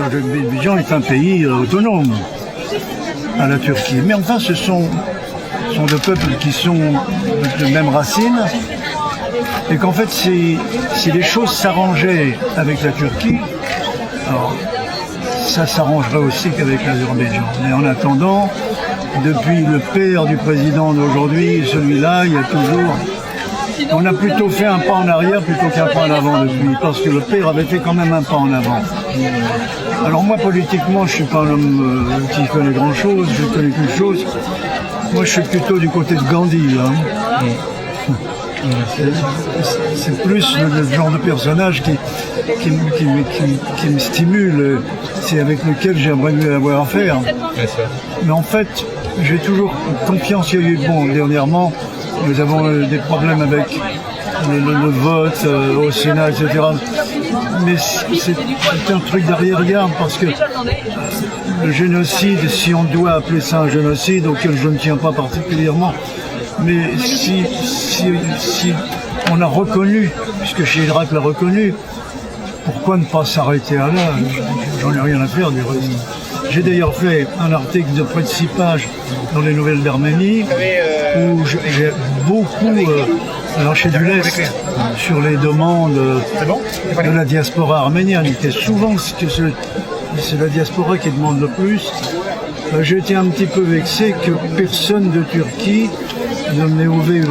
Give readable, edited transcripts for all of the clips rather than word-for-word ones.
l'Azerbaïdjan est un pays autonome à la Turquie. Mais enfin, ce sont deux peuples qui sont de même racine et qu'en fait, si les choses s'arrangeaient avec la Turquie, alors ça s'arrangerait aussi qu'avec l'Azerbaïdjan. Mais en attendant, depuis le père du président d'aujourd'hui, celui-là, il y a toujours... On a plutôt fait un pas en arrière plutôt qu'un pas en avant depuis, parce que le père avait fait quand même un pas en avant. Alors moi, politiquement, je ne suis pas un homme qui connaît grand-chose, je connais qu'une chose. Moi, je suis plutôt du côté de Gandhi. Hein. C'est plus le genre de personnage qui me stimule, c'est avec lequel j'aimerais mieux avoir affaire. Mais en fait, j'ai toujours confiance. Il y a eu, bon, dernièrement, nous avons des problèmes avec le vote au Sénat, etc. Mais c'est un truc d'arrière-garde parce que le génocide, si on doit appeler ça un génocide, auquel je ne tiens pas particulièrement, mais si on a reconnu, puisque Chirac l'a reconnu, pourquoi ne pas s'arrêter à là? J'en ai rien à faire du reste. J'ai d'ailleurs fait un article de près de 6 pages dans les Nouvelles d'Arménie où j'ai beaucoup lâché du lest sur les demandes de la diaspora arménienne, qui est souvent c'est la diaspora qui demande le plus. J'ai été un petit peu vexé que personne de Turquie ne m'ait ouvert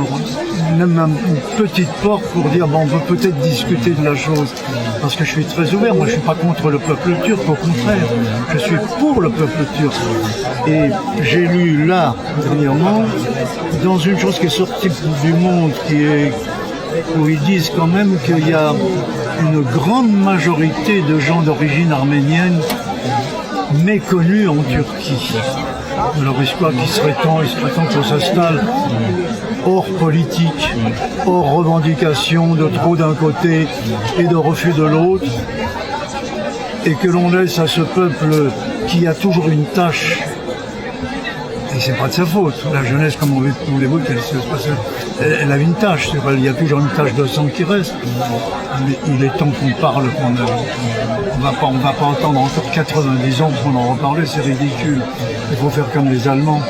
même une petite porte pour dire bon, on peut peut-être discuter de la chose. Parce que je suis très ouvert, moi je ne suis pas contre le peuple turc, au contraire, je suis pour le peuple turc. Et j'ai lu là, dernièrement, dans une chose qui est sortie du Monde, où ils disent quand même qu'il y a une grande majorité de gens d'origine arménienne méconnus en Turquie. Alors il serait temps qu'on s'installe hors politique, hors revendication de trop d'un côté et de refus de l'autre, et que l'on laisse à ce peuple qui a toujours une tâche, et c'est pas de sa faute, la jeunesse, comme voulez-vous qu'elle se passe, elle a une tâche, il y a toujours une tâche de sang qui reste, mais il est temps qu'on parle, on va pas attendre encore 90 ans pour en reparler, c'est ridicule, il faut faire comme les Allemands.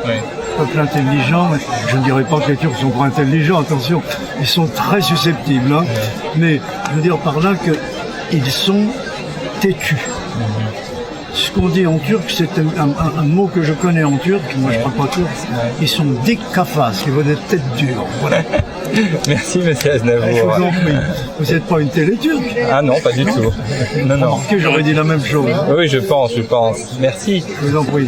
Oui. Peuple intelligent, je ne dirais pas que les Turcs sont pas intelligents, attention, ils sont très susceptibles, hein, mais je veux dire par là qu'ils sont têtus. Ce qu'on dit en turc, c'est un mot que je connais en turc, moi je ne parle pas turc, ils sont décafas, ils veulent des têtes dures. Voilà. Merci monsieur Aznavour. Je vous en prie, vous n'êtes pas une télé turque? Ah non, pas du tout. Non, non. Remarquez, j'aurais dit la même chose. Oui, je pense. Merci. Je vous en prie.